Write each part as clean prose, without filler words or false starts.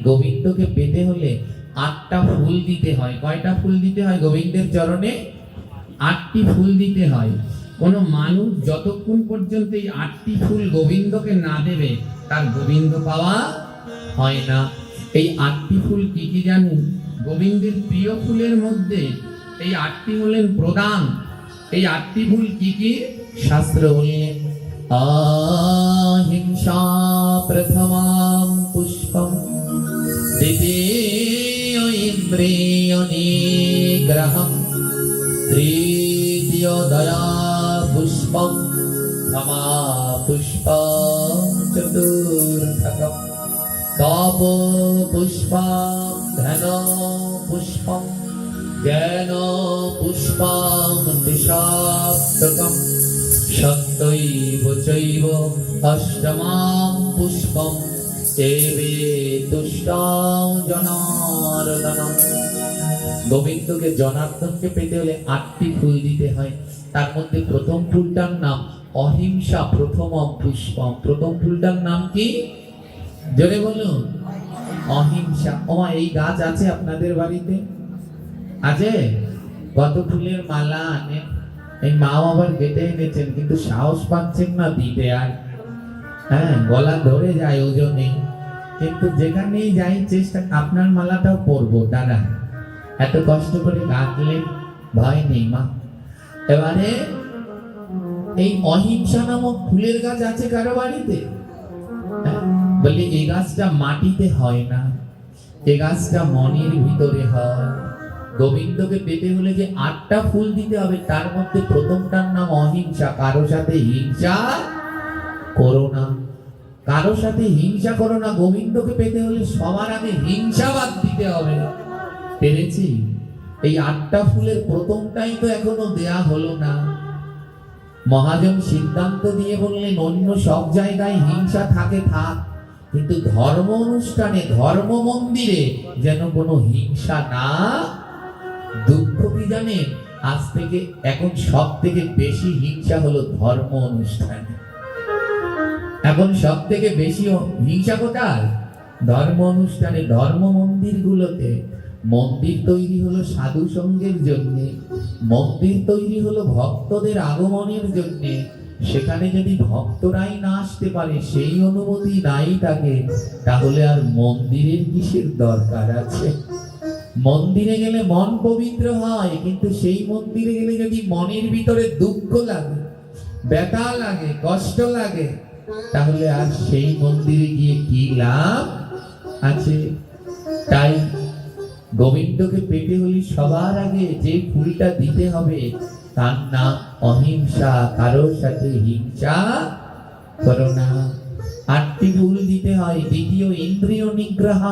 গোবিন্দকে পেতে হলে 8টা ফুল দিতে হয়। কয়টা ফুল দিতে হয়? গোবিন্দের চরণে 8টি ফুল দিতে হয়। কোন মানুষ যতক্ষণ পর্যন্ত এই 8টি ফুল গোবিন্দকে না দেবে তার গোবিন্দ পাওয়া হয় না। এই 8টি ফুল কি কি জানেন? গোবিন্দের প্রিয় ফুলের মধ্যে এই 8টি হলেন প্রধান। এই 8টি ফুল কি কি? শাস্ত্র বললেন অহিংসা প্রথমম পুষ্পম, দ্বিতীয় ইন্দ্রিয় নিগ্রহম, তৃতীয় দয়া পুষ্পম, ক্ষমা পুষ্পম, চতুর্থকম তপ পুষ্পম, ধ্যান পুষ্পম, জ্ঞান পুষ্পম, নিঃশব্দকম, সত্যৈব চৈব অষ্টমম পুষ্পম, এবে তুষ্টং জনার্দনম। গোবিন্দকে জনার্দনকে পেতে হলে 8টি ফুল দিতে হয়। তার মধ্যে প্রথম ফুলটার নাম অহিংসা প্রথমম পুষ্পম। প্রথম ফুলটার নাম কি? জোরে বলুন। অহিংসা। এই গাছ আছে আপনাদের বাড়িতে? আছে? কত ফুলের মালা আনে, এই মাও আবার কেটে এনেছেন, কিন্তু সাহস পাচ্ছেন না দিতে। আর গলা ধরে যায় ওজনে, কিন্তু যেখানেই যাই চেষ্টা, আপনার মালাটাও পরবো, দাঁড়া, এত কষ্ট করে গাঁথলেন, ভয় নেই মা। এবারে এই অহিংসা নামক ফুলের গাছ আছে কারো বাড়িতে? বলি এই গাছটা মাটিতে হয় না, এই গাছটা মনের ভিতরে হয়। গোবিন্দকে পেতে হলে যে 8টা ফুল দিতে হবে, তার মধ্যে প্রথমটার নাম অহিংসা। কারো সাথে হিংসা করো না, কারো সাথে হিংসা করো না। গোবিন্দকে পেতে হলে সবার আগে হিংসা বাদ দিতে হবে। পেরেছি? এই 8টা ফুলের প্রথমটাই তো এখনো দেয়া হলো না। মহাজন সিদ্ধান্ত দিয়ে বললেন অন্য সব জায়গায় হিংসা থাকে থাক, কিন্তু ধর্ম অনুষ্ঠানে, ধর্ম মন্দিরে যেন কোনো হিংসা না। দুঃখ কি জানেন? আজ থেকে এখন সব থেকে বেশি হিংসা হলো ধর্ম অনুষ্ঠানে। এখন সব থেকে বেশি হিংসা কোথায়? ধর্ম অনুষ্ঠানে। ধর্ম মন্দির গুলোতে মন্দির তৈরি হলো সাধু সঙ্গের জন্য, মন্দির তৈরি হলো ভক্তদের আগমনের জন্য। সেখানে যদি ভক্তরাই না আসতে পারে, সেই অনুমতি নাই থাকে, তাহলে আর মন্দিরের কিসের দরকার আছে? মন্দিরে গেলে মন পবিত্র হয়, কিন্তু সেই মন্দিরে গেলে যদি মনের ভিতরে দুঃখ লাগে, ব্যথা লাগে, কষ্ট লাগে, তাহলে আর সেই মন্দিরে গিয়ে কি লাভ আছে? তাই গোবিন্দকে পেতে হলে সবার আগে যে ফুলটা দিতে হবে তার নাম অহিংসা। কারোর সাথে হিংসা করো না। 8টি ফুল দিতে হয়। দ্বিতীয় ইন্দ্রিয় নিগ্রহ।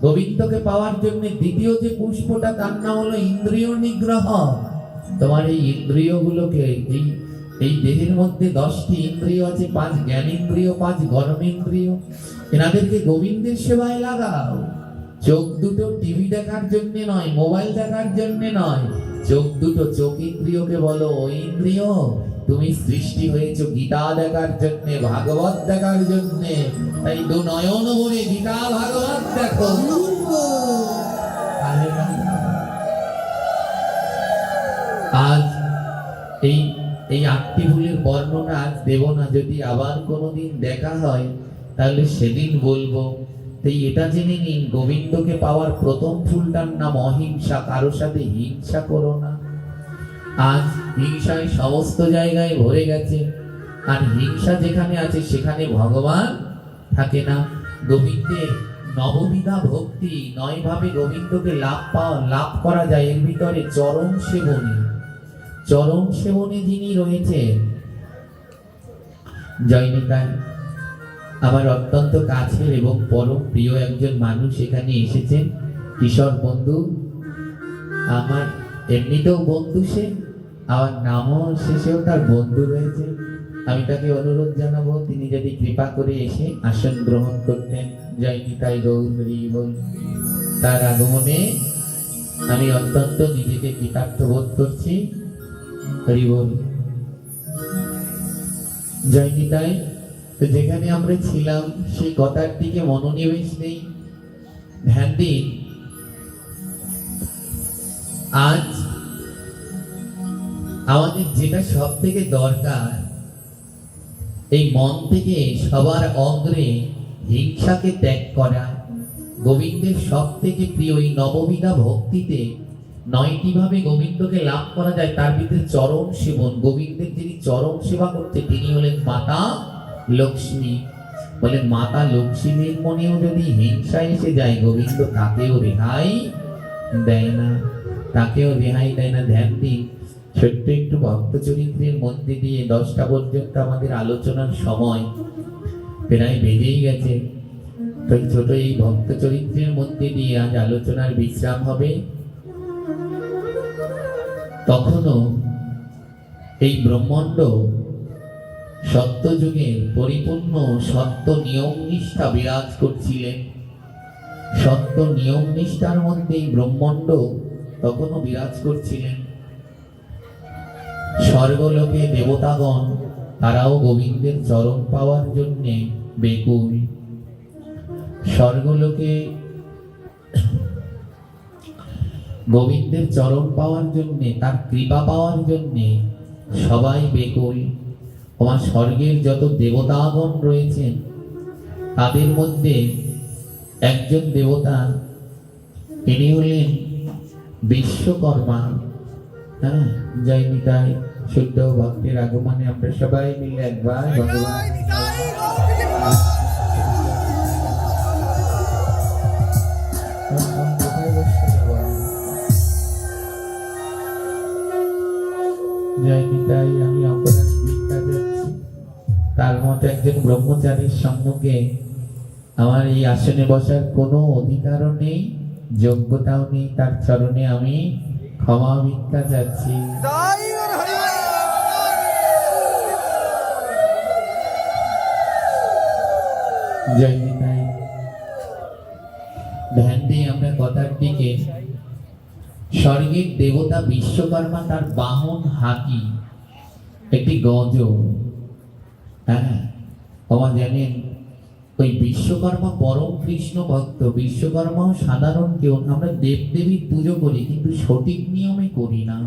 গোবিন্দকে পাওয়ার জন্য দ্বিতীয় যে পুষ্পটা, তার নাম হলো ইন্দ্রিয় নিগ্রহ। তোমার এই ইন্দ্রিয়গুলোকে, এই দেহের মধ্যে 10টি ইন্দ্রিয় আছে, 5 জ্ঞানেন্দ্রিয়, 5 কর্মেন্দ্রিয়, এনাদেরকে গোবিন্দের সেবায় লাগাও। চোখ দুটো টিভি দেখার জন্য নয়, মোবাইল দেখার জন্য নয়। চোখ দুটো, চোখ ইন্দ্রিয়কে বলো ও ইন্দ্রিয়, তুমি সৃষ্টি হয়েছো গীতা দেখার জন্য, ভাগবত দেখার জন্য। তাই দু নয়ন ভরে গীতা ভাগবত দেখো। আজ এই 8টি ফুলের বর্ণনা আজ দেব না, যদি আবার কোনোদিন দেখা হয় তাহলে সেদিন বলবো। তাই এটা জেনে নিন, গোবিন্দকে পাওয়ার প্রথম ফুলটার নাম অহিংসা। কারো সাথে হিংসা করো না। আজ হিংসায় সমস্ত জায়গায় ভরে গেছে, আর হিংসা যেখানে আছে সেখানে ভগবান থাকে না। গোবিন্দের নববিধা ভক্তি, 9 ভাবে গোবিন্দকে লাভ করা যায়। এর ভিতরে চরণ সেবনে যিনি রয়েছেন, জয়নিতাই আমার অত্যন্ত কাছের এবং পরম প্রিয় একজন মানুষ এখানে এসেছেন, কিশোর বন্ধু। আমার এমনিতেও বন্ধু সে, আমার নামও শেষেও তার বন্ধু রয়েছে। আমি তাকে অনুরোধ জানাবো তিনি যদি কৃপা করে এসে আসন গ্রহণ করতেন। জয় নিতাই গৌর হরি বল। তার আগমনে আমি অত্যন্ত নিজেকে কৃতার্থ বোধ করছি। হরি বল। জয় নিতাই। তো যেখানে আমরা ছিলাম সেই কথার দিকে মনোনিবেশ নেই, ধ্যান দিন। আজ আমাদের যেটা সব থেকে দরকার, এই মন থেকে সবার অগ্রে হিংসাকে ত্যাগ করা। গোবিন্দের সব থেকে প্রিয় এই নববিধা ভক্তিতে 9টি ভাবে গোবিন্দকে লাভ করা যায়। তার ভিতরে চরম সেবন, গোবিন্দের যিনি চরম সেবা করতে, তিনি হলেন মাতা লক্ষ্মী। বলে মাতা লক্ষ্মীর মনেও যদি হিংসা এসে যায়, গোবিন্দ তাকেও রেহাই দেয় না, তাকেও রেহাই দেয় না। ধ্যান দিন। ছোট্ট একটু ভক্ত চরিত্রের মধ্যে দিয়ে 10টা পর্যন্ত আমাদের আলোচনার সময় প্রায় বেজেই গেছে। তো ছোট এই ভক্ত চরিত্রের মধ্যে দিয়ে আজ আলোচনার বিশ্রাম হবে। তখনও এই ব্রহ্মাণ্ড সত্যযুগের পরিপূর্ণ সত্য নিয়ম নিষ্ঠা বিরাজ করছিলেন। সত্য নিয়ম নিষ্ঠার মধ্যে এই ব্রহ্মাণ্ড তখনও বিরাজ করছিলেন। স্বর্গলোকে দেবতাগণ তারাও গোবিন্দের চরণ পাওয়ার জন্য বেকুল। স্বর্গলোকে গোবিন্দের চরণ পাওয়ার জন্য, তার কৃপা পাওয়ার জন্য সবাই বেকুল। আমার স্বর্গের যত দেবতাগণ রয়েছেন তাদের মধ্যে একজন দেবতা, তিনি হলেন বিশ্বকর্মা। হ্যাঁ, জয় নিতাই। শুদ্ধ ভক্তের আগমনে আমরা সবাই মিলে একবার ভগবান জয় নিতাই। আমি অপরাধ ভিক্ষা যাচ্ছি। তার মতো একজন ব্রহ্মচারীর সম্মুখে আমার এই আসনে বসার কোনো অধিকারও নেই, যোগ্যতাও নেই। তার চরণে আমি ক্ষমা ভিক্ষা যাচ্ছি। জয় নিতাই। ধ্যান দিয়ে আমরা কথার দিকে। স্বর্গের দেবতা বিশ্বকর্মা, তার বাহন হাতি, একটি গজ। হ্যাঁ, আমার জানেন ওই বিশ্বকর্মা পরম কৃষ্ণ ভক্ত। বিশ্বকর্মাও সাধারণ কেউ। আমরা দেবদেবীর পুজো করি কিন্তু সঠিক নিয়মে করি না।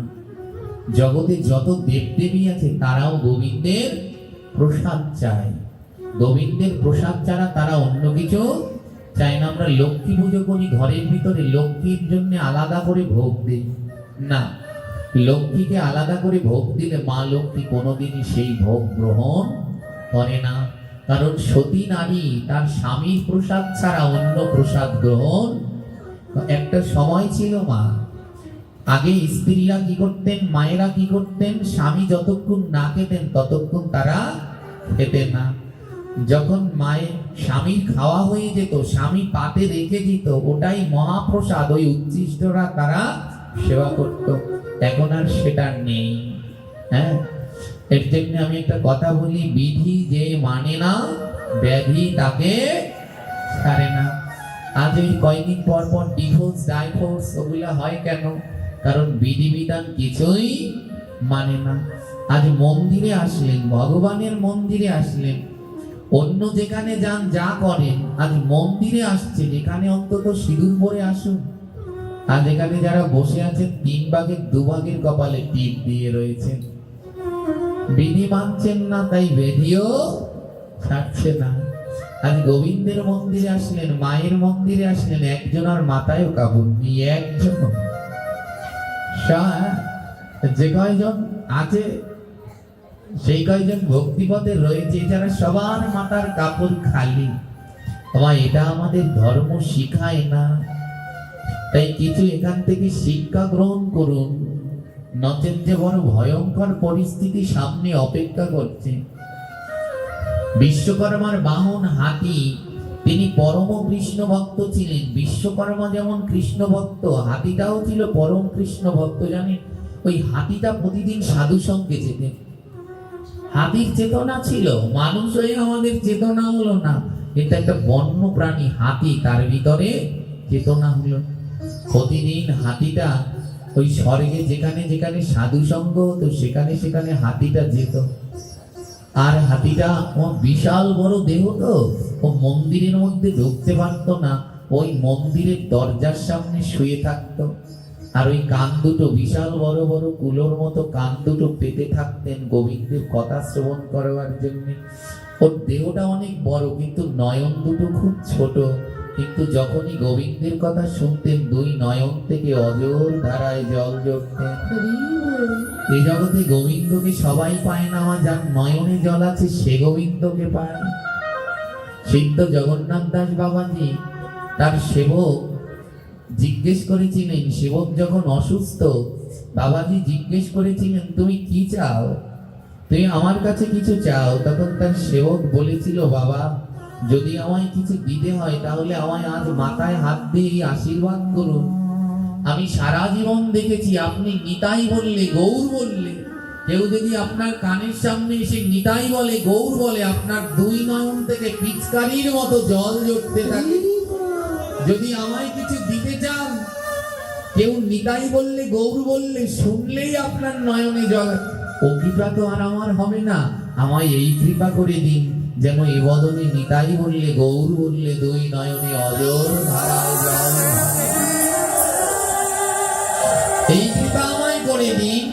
জগতে যত দেবদেবী আছে তারাও গোবিন্দের প্রসাদ চায়। গোবিন্দের প্রসাদ ছাড়া তারা অন্য কিছু চায় না। আমরা লক্ষ্মী পুজো করি, ঘরের ভিতরে লক্ষ্মীর জন্য আলাদা করে ভোগ দিই না। লক্ষ্মীকে আলাদা করে ভোগ দিলে মা লক্ষ্মী কোনোদিনই সেই ভোগ গ্রহণ করে না। কারণ সতী নারী তার স্বামীর প্রসাদ ছাড়া অন্য প্রসাদ গ্রহণ। একটা সময় ছিল মা, আগে স্ত্রীরা কি করতেন, মায়েরা কি করতেন, স্বামী যতক্ষণ না খেতেন ততক্ষণ তারা খেতেন না। যখন মায়ের স্বামীর খাওয়া হয়ে যেত, স্বামী পাতে রেখে দিত, ওটাই মহাপ্রসাদ, ওই উচ্ছিষ্টরা তারা সেবা করত। এখন আর সেটা নেই। হ্যাঁ, এর জন্য আমি একটা কথা বলি, বিধি যে মানে না ব্যাধি তাকে ছাড়ে না। আজ ওই কয়েকদিন পর পর ডিভোর্স ডাইভোর্স ওগুলা হয় কেন? কারণ বিধিবিধান কিছুই মানে না। আজ মন্দিরে আসলেন, ভগবানের মন্দিরে আসলেন, অন্য যেখানে যান যা করেন, আজ মন্দিরে আসছেন, এখানে অন্তত সিঁদুর পরে আসুন। আজ এখানে যারা বসে আছেন 3 ভাগের 2 ভাগের কপালে টিপ দিয়ে রয়েছেন। বিধি মানছেন না, তাই বেধিও ছাড়ছে না। আজ গোবিন্দের মন্দিরে আসলেন, মায়ের মন্দিরে আসলেন, একজন আর মাথায়ও কাপড় নেই। একজন, যে কয়জন আছে সেই কয়জন ভক্তিপথে রয়েছে, যারা সবার মাথার কাপড় খালি। এটা আমাদের ধর্ম শিখায় না। তাই কিছু এখান থেকে শিক্ষা গ্রহণ করুন, নচেত যে বড় ভয়ঙ্কর পরিস্থিতি সামনে অপেক্ষা করছে। বিশ্বকর্মার বাহন হাতি, তিনি পরম কৃষ্ণ ভক্ত ছিলেন। বিশ্বকর্মা যেমন কৃষ্ণ ভক্ত, হাতিটাও ছিল পরম কৃষ্ণ ভক্ত। জানেন, ওই হাতিটা প্রতিদিন সাধু সঙ্গে যেতেন। হাতির চেতনা ছিল, মানুষ হয়ে আমাদের চেতনা হলো না, কিন্তু একটা বন্য প্রাণী হাতি, তার ভিতরে চেতনা হলো। প্রতিদিন হাতিটা ওই স্বর্গে যেখানে যেখানে সাধু সঙ্গ হতো সেখানে সেখানে হাতিটা যেত। আর হাতিটা ও বিশাল বড় দেহ তো, ও মন্দিরের মধ্যে ঢুকতে পারতো না। ওই মন্দিরের দরজার সামনে শুয়ে থাকতো, আর ওই কান দুটো বিশাল বড় বড় কুলোর মতো কান দুটো পেতে থাকতেন গোবিন্দের কথা শ্রবণ করবার জন্য। ওর দেহটা অনেক বড়, কিন্তু নয়ন দুটো খুব ছোট, কিন্তু যখনই গোবিন্দের কথা শুনতেন দুই নয়ন থেকে অজর ধারায় জল ঝরতেন। এই জগতে গোবিন্দকে সবাই পায় না, আমার যার নয়নে জল আছে সে গোবিন্দকে পায়। সিদ্ধ জগন্নাথ দাস বাবাজি তার সেবক জিজ্ঞেস করেছিলেন, সেবক যখন অসুস্থ, বাবাজি জিজ্ঞেস করেছিলেন তুমি কি চাও, তুমি আমার কাছে কিছু চাও? তখন তার সেবক বলেছিল, বাবা যদি আমায় কিছু দিতে হয় তাহলে আমায় আজ মাথায় হাত দিয়ে আশীর্বাদ করুন। আমি সারা জীবন দেখেছি আপনি নিতাই বললে, গৌর বললে, কেউ যদি আপনার কানের সামনে এসে নিতাই বলে, গৌর বলে, আপনার দুই নয়ন থেকে পিচকারির মতো জল ঝরতে থাকে। যদি আমায় কিছু দিতে চান, কেউ নিতাই বললে, গৌর বললে, শুনলেই আপনার নয়নে জল। ও কৃপা তো আর আমার হবে না, আমায় এই কৃপা করে দিন যেন এ বদনে নিতাই বললে, গৌর বললে, দুই নয়নে অজর ধারায় জল। এই কৃপা আমায় করে দিন,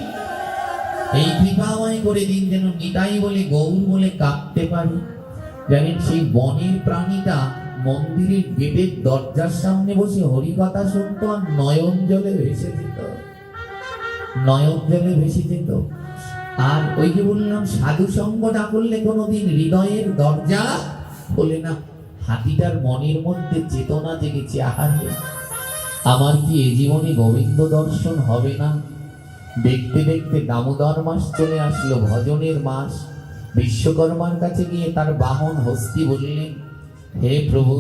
এই কৃপা আমায় করে দিন যেন নিতাই বলে, গৌর বলে কাঁদতে পারি। জানেন সেই বনের প্রাণীটা মন্দিরের গেটের দরজার সামনে বসে হরিকথা শুনতো, আর নয়ন জলে ভেসে যেত, নয়ন জলে ভেসে যেত। আর ওই যে বললাম সাধু সঙ্গ না করলে কোনোদিন হৃদয়ের দরজা খোলে না। হাতিটার মনের মধ্যে চেতনা জেগেছে, আহারে আমার কি এ জীবনে গোবিন্দ দর্শন হবে না? দেখতে দেখতে দামোদর মাস চলে আসলো, ভজনের মাস। বিশ্বকর্মার কাছে গিয়ে তার বাহন হস্তি বললেন, হে প্রভু,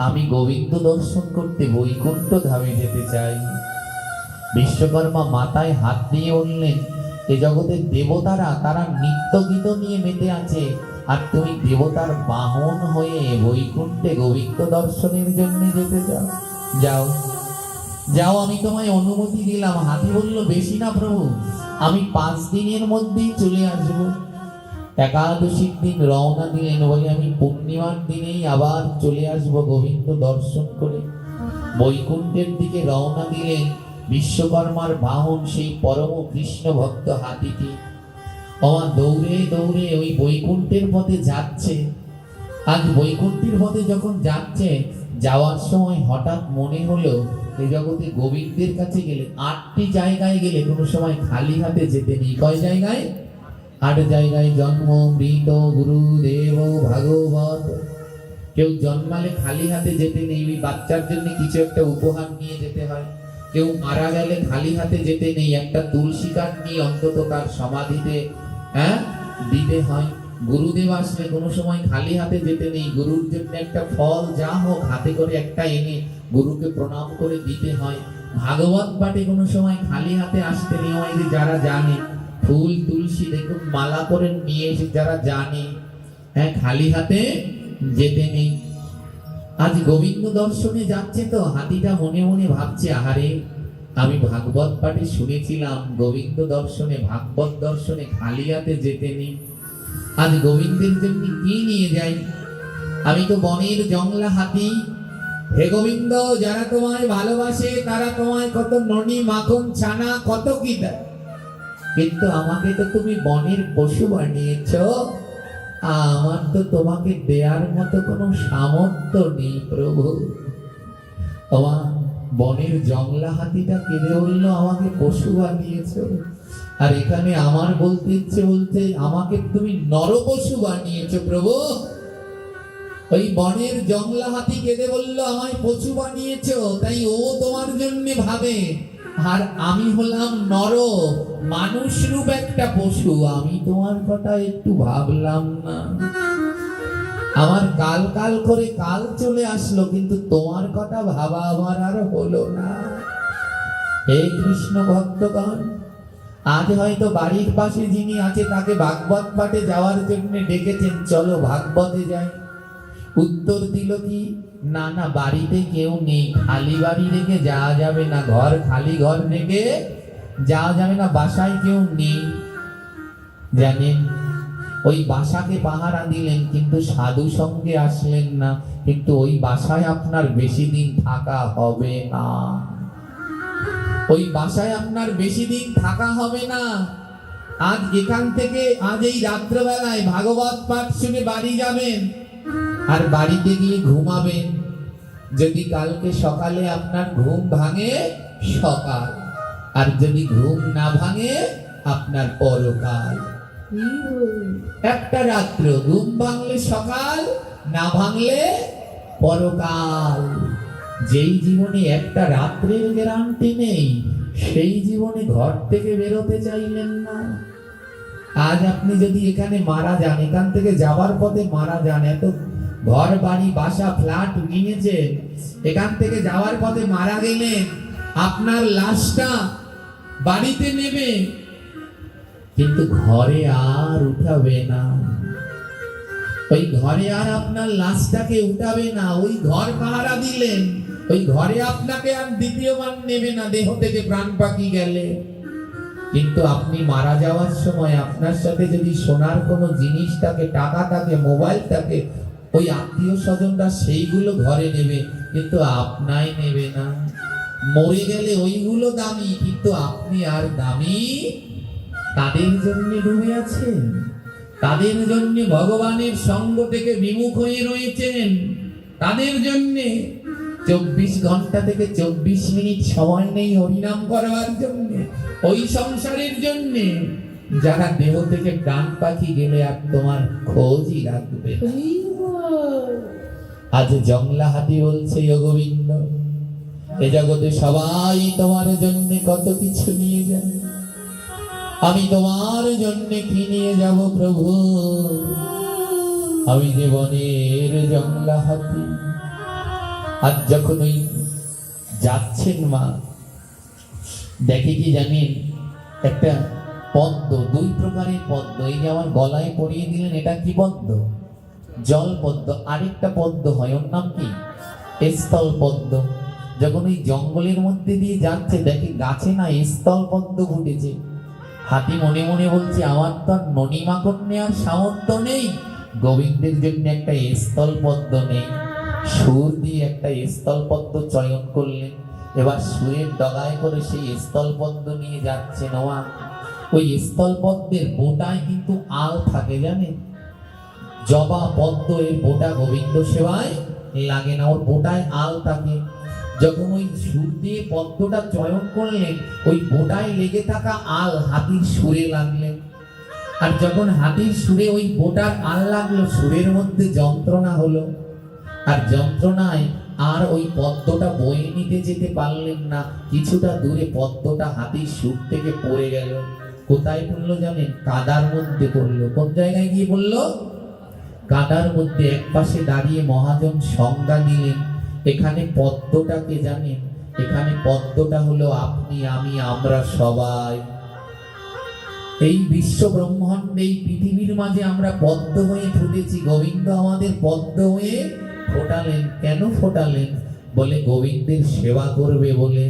আমি গোবিন্দ দর্শন করতে বৈকুণ্ঠ ধামে যেতে চাই। বিশ্বকর্মা মাথায় হাত দিয়ে বললেন, এ জগতের দেবতারা তারা নিত্য গীত নিয়ে মেতে আছে, আর তুমি দেবতার বাহন হয়ে বৈকুণ্ঠে গোবিন্দ দর্শনের জন্য যেতে চাও? যাও যাও, আমি তোমায় অনুমতি দিলাম। হাতি বলল, বেশি না প্রভু, আমি 5 দিনের মধ্যেই চলে আসব। একাদশীর দিন রওনা দিলেন, বলে আমি পূর্ণিমার দিনেই আবার চলে আসব গোবিন্দ দর্শন করে। বৈকুণ্ঠের দিকে রওনা দিলেন বিশ্বকর্মার বাহন সেই পরম কৃষ্ণ ভক্ত হাতিটি। আমার দৌড়ে দৌড়ে ওই বৈকুণ্ঠের পথে যাচ্ছে। আজ বৈকুণ্ঠের পথে যখন যাচ্ছে, যাওয়ার সময় হঠাৎ মনে হলো এই জগতে গোবিন্দের কাছে গেলে 8টি জায়গায় গেলে কোনো সময় খালি হাতে যেতে নেই। কয় জায়গায়? 8 জায়গায় জন্ম, মৃত, গুরু, দেব, ভাগবত। কেউ জন্মালে খালি হাতে যেতে নেই, ওই বাচ্চার জন্য কিছু একটা উপহার নিয়ে যেতে হয়। কেউ মারা গেলে খালি হাতে যেতে নেই, একটা তুলসী কাঠ নিয়ে অন্তত তার সমাধিতে দিতে হয়। গুরুদেব আসলে কোনো সময় খালি হাতে যেতে নেই, গুরুর জন্য একটা ফল যা হোক হাতে করে একটা এনে গুরুকে প্রণাম করে দিতে হয়। ভাগবত পাঠে কোনো সময় খালি হাতে আসতে নেই, ওই যে যারা জানে ফুল তুলসী দেখুন মালা করে নিয়ে এসে যারা জানে, খালি হাতে যেতে নেই। আজ গোবিন্দ দর্শনে যাচ্ছে তো হাতিটা মনে মনে ভাবছে, আহারে আমি ভাগবত পাঠে শুনেছিলাম গোবিন্দ দর্শনে, ভাগবত দর্শনে খালি হাতে যেতে নেই। আজ গোবিন্দের জন্য কি নিয়ে যাই? আমি তো বনের জংলা হাতি। হে গোবিন্দ, যারা তোমায় ভালোবাসে তারা তোমায় কত ননি, মাখন, ছানা কত কি দেয়, কিন্তু আমাকে তো তুমি বনের পশু বানিয়েছ। আমার তো তোমাকে দেয়ার মতো কোনো সামর্থ্য নেই প্রভু। আমার বনের জংলা হাতিটা কেঁদে বললো, আমাকে পশু বানিয়েছ, আর এখানে আমার বলতে ইচ্ছে বলতে আমাকে তুমি নরপশু বানিয়েছো প্রভু। ওই বনের জংলা হাতি কেঁদে বলল, আমায় পশু বানিয়েছো, তাই ও তোমার জন্য ভাবে, আর আমি হলাম নর মানুষ রূপ একটা পশু, আমি তোমার কথা একটু ভাবলাম না। আমার কাল কাল করে কাল চলে আসলো, কিন্তু তোমার কথা ভাবা আমার আর হলো না। হে কৃষ্ণ ভক্তগণ, আজ হয়তো বাড়ির পাশে যিনি আছে তাকে ভাগবত পাঠে যাওয়ার জন্য ডেকেছেন, চলো ভাগবতে যাই। উত্তর দিল কি, না না, বাড়িতে কেউ নেই, খালি বাড়ি রেখে যাওয়া যাবে না, ঘর খালি ঘর রেখে যাওয়া যাবে না, বাসায় কেউ নেই। জানেন ওই বাসাকে পাহারা দিলেন, কিন্তু সাধু সঙ্গে আসলেন না, কিন্তু ওই বাসায় আপনার বেশি দিন থাকা হবে না। ওই বাসায় আপনার বেশি দিন থাকা হবে না। আজ এখান থেকে, আজ এই রাত্রবেলায় ভাগবত পাঠ শুনে বাড়ি যাবেন, আর বাড়িতে গিয়ে ঘুমাবেন। যদি কালকে সকালে আপনার ঘুম ভাঙে, সকাল, আর যদি ঘুম না ভাঙে, আপনার পরকাল। একটা রাত্র ঘুম ভাঙলে সকাল, না ভাঙলে পরকাল। যেই জীবনে একটা রাত্রের গ্যারান্টি নেই, সেই জীবনে ঘর থেকে বেরোতে চাইলেন না। আজ আপনি যদি এখানে মারা যান, এখান থেকে যাওয়ার পথে মারা যান, এত ঘর বাড়ি বাসা ফ্ল্যাট কিনেছেন, এখান থেকে যাওয়ার পথে মারা গেলেন, আপনার লাশটা বাড়িতে নেবে, কিন্তু ঘরে আর উঠাবে না। ওই ঘরে আর আপনার লাশটাকে উঠাবে না। ওই ঘর পাহারা দিলেন, ওই ঘরে আপনাকে আর দ্বিতীয়বার নেবে না, দেহ থেকে প্রাণ পাখি গেলে। কিন্তু আপনি মারা যাওয়ার সময় আপনার সাথে যদি সোনার কোনো জিনিস থাকে, টাকা থাকে, মোবাইল থাকে, ওই আত্মীয় স্বজনরা সেইগুলো ঘরে নেবে, কিন্তু আপনাই নেবে না। মরে গেলে ওইগুলো দামি, কিন্তু আপনি আর দামি। তাদের জন্য ডুবে আছেন, তাদের জন্য ভগবানের সঙ্গ থেকে বিমুখ হয়ে রয়েছেন, তাদের জন্য 24 ঘন্টা থেকে 24 মিনিট সময় নেই হরিনাম করবার জন্য, ওই সংসারের জন্য যারা দেহ থেকে প্রাণ পাখি গেলে আর তোমার খোঁজই রাখবে। আজ জংলা হাতি বলছে, ও গোবিন্দ, এ জগতে সবাই তোমার জন্য কত কিছু নিয়ে যায়, আমি তোমার জন্য কি নিয়ে যাব প্রভু? আমি জীবনের জংলা হাতি। আজ যখন ওই যাচ্ছেন মা, দেখে কি জানেন, একটা পদ্ম, 2 প্রকারের পদ্ম, এই যে আমার গলায় পরিয়ে দিলেন, এটা কি পদ্ম? জল পদ্ম। আরেকটা পদ্ম হয়, ওর নাম কি? স্থল পদ্ম। যখন ওই জঙ্গলের মধ্যে দিয়ে যাচ্ছে, দেখে গাছে না স্থল পদ্ম ফুটেছে। হাতি মনে মনে বলছে, আমার তো আর ননিমাকড় নেওয়ার সামর্থ্য নেই, গোবিন্দের জন্য একটা স্থল পদ্ম নেই। সুর দিয়ে একটা স্থল পদ্ম চয়ন করলেন, এবার সুরের ডগায় করে সেই স্থল পদ্ম নিয়ে যাচ্ছে নোয়া। ওই স্থল পদ্মের বোটায় কিন্তু আল থাকে, জানেন? জবা পদ্ম এর বোটা গোবিন্দ সেবায় লাগে না, ওর বোটায় আল থাকে। যখন ওই সুর দিয়ে পদ্মটা চয়ন করলেন, ওই বোটায় লেগে থাকা আল হাতির সুরে লাগলেন। আর যখন হাতির সুরে ওই বোটার আল লাগলো, সুরের মধ্যে যন্ত্রণা হলো, আর যন্ত্রণায় আর ওই পদ্মটা বয়ে নিতে যেতে পারলেন না। কিছুটা দূরে পদ্মটা হাতির সুর থেকে পড়ে গেল। কোথায় পড়লো জানেন? কাদার মধ্যে পড়লো। কোন জায়গায় গিয়ে পড়লো? কাদার মধ্যে। এক পাশে দাঁড়িয়ে মহাজন সংজ্ঞা দিলেন, এখানে পদ্মটাকে জানেন, এখানে পদ্মটা হলো আপনি, আমি, আমরা সবাই। এই বিশ্ব ব্রহ্মাণ্ড, এই পৃথিবীর মাঝে আমরা পদ্ম হয়ে ফুটেছি। গোবিন্দ আমাদের পদ্ম হয়ে ফোটালেন। কেন ফোটালেন? বলে গোবিন্দের সেবা করবে বলে।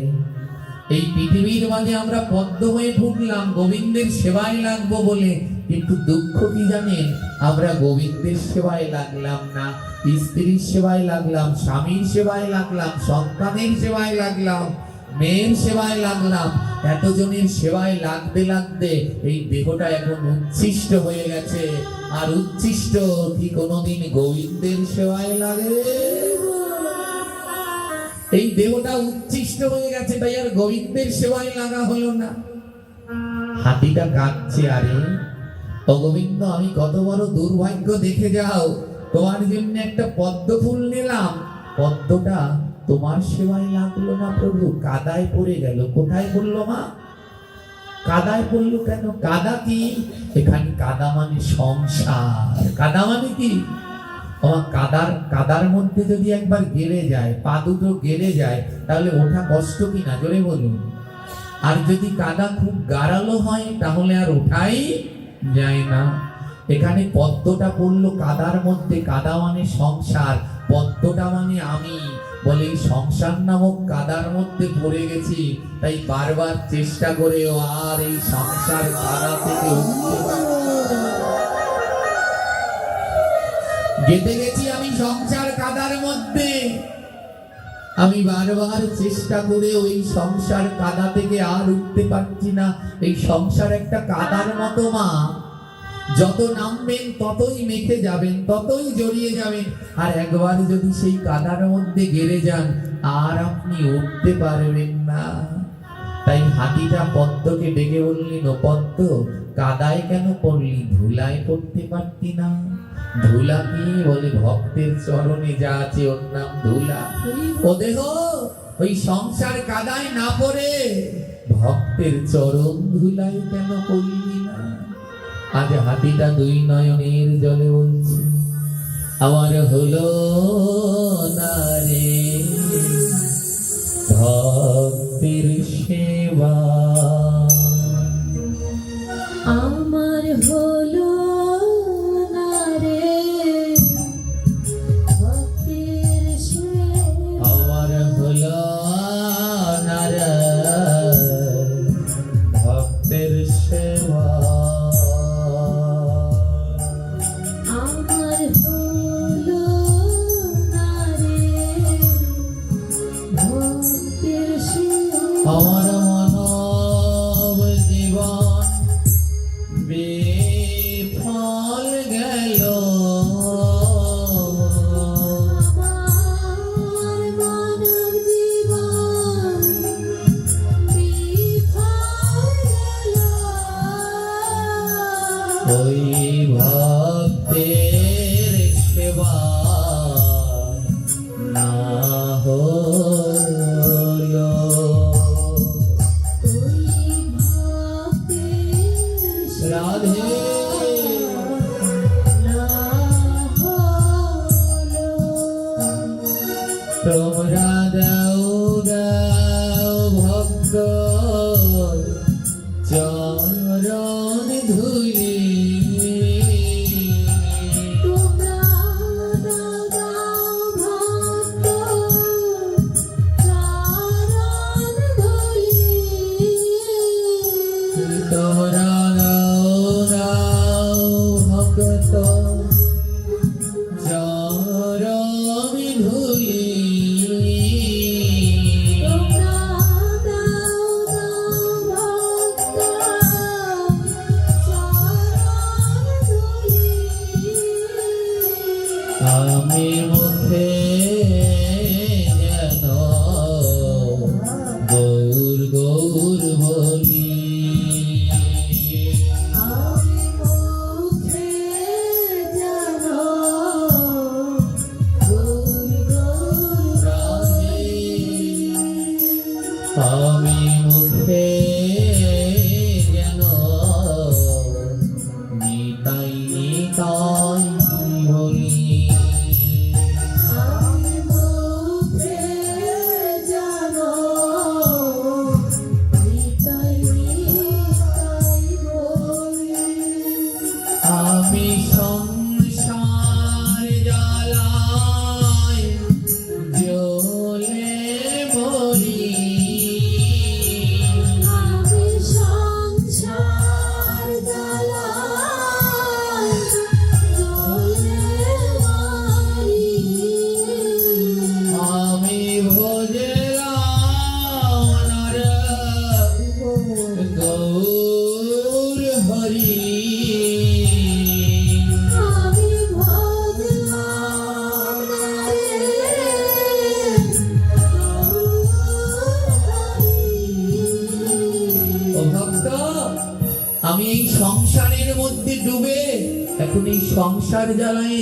এই পৃথিবীর মাঝে আমরা পদ্ম হয়ে ফুটলাম, গোবিন্দের সেবায় লাগবো বলে। কিন্তু দুঃখ কি জানেন? আমরা গোবিন্দের সেবায় লাগলাম না, স্ত্রীর সেবায় লাগলাম, স্বামীর সেবায় লাগলাম, সন্তানের সেবায় লাগলাম, মেয়ের সেবায় লাগলাম। এতজনের সেবায় লাগতে লাগতে এই দেহটা এখন উচ্ছিষ্ট হয়ে গেছে। আর উচ্ছিষ্ট কি কোনোদিন গোবিন্দের সেবায় লাগে? এই দেহটা উচ্ছিষ্ট হয়ে গেছে, তাই আর গোবিন্দের সেবায় লাগা হলো না। হাতিটা কাঁদছে, আরে ও গোবিন্দ, আমি কত বড় দুর্ভাগ্য দেখে যাও, তোমার জন্য একটা পদ্ম ফুল নিলাম, পদ্মটা তোমার সেবায় লাগলো না প্রভু, কাদায় পড়ে গেল। কোথায় পড়লো মা? কাদায় পড়লো কেন? কাদা কি? এখানে কাদা মানে সংসার। কাদা মানে কি? কাদার মধ্যে যদি একবার গেলে যায়, পা দুটো গেলে যায়, তাহলে ওঠা কষ্ট কিনা, জোরে বলুন। আর যদি কাদা খুব গাঢ় হয়, তাহলে আর ওঠাই যায় না। এখানে পদ্মটা পড়লো কাদার মধ্যে। কাদা মানে সংসার, পদ্মটা মানে আমি। বলে এই সংসার নামক কাদার মধ্যে পড়ে গেছি, তাই বারবার চেষ্টা করেও আর এই সংসার কাদা থেকে উঠতে পারছি না। গেঁথে গেছি আমি সংসার কাদার মধ্যে। আমি বারবার চেষ্টা করে ওই সংসার কাদা থেকে আর উঠতে পারছি না। এই সংসার একটা কাদার মতো মা, যত নামবেন ততই মেখে যাবেন, ততই জড়িয়ে যাবেন। আর একবার যদি সেই কাদার মধ্যে গেড়ে যান আর আপনি উঠতে পারবেন না। তাই হাতিটা পদ্মকে ডেকে বললেন, ও পদ্ম, কাদায় কেন পড়লি? ধুলায় পড়তে পারতি না? ধুলা কি? বলে ভক্তের চরণে যা আছে ওর নাম ধুলা। ও দেহ ওই সংসার কাদায় না পড়ে ভক্তের চরণ ধুলায় কেন পড়লি না? আজ হাতিটা দুই নয়নের জলে বলছে, আমার হলো না রে ভক্তের সেবা, আমার হলো না রে ভক্তের সেবা, আমার হলো না রে ভক্তের সেবা, আমার হলো না রে ভক্তের সেবা। আমার মানব জীবন বিফল গেল, আমার মানব জীবন বিফল গেল, ওই ভক্তের সেবা না হলো। ওই ভক্তের রাধে না হলো। তোমরা দাও দাও ভক্ত চরণ ধুলি, তোমরা দাও ভক্ত চরণ ধুলি, তোমরা দাও দাও ভক্ত চরণ ধুলি, তোমরা দাও ভক্ত চরণ ধুলি। আমি মুখে যেন গৌর গৌর বলি, আমি মুখে যেন গৌর গৌর আমি মুখে যেন নিতাই নিতাই বলি, আমি মুখে যেন নিতাই নিতাই বলি। আমি সংসার জ্বালায় জ্বলে মরি, আমি সংসার জ্বালায় জ্বলে মরি। আমি ভজলাম না রে গৌর হরি, আমি ভজলাম না রে ও ভক্ত, আমি এই সংসারের মধ্যে ডুবে এখন এই সংসার জ্বালায়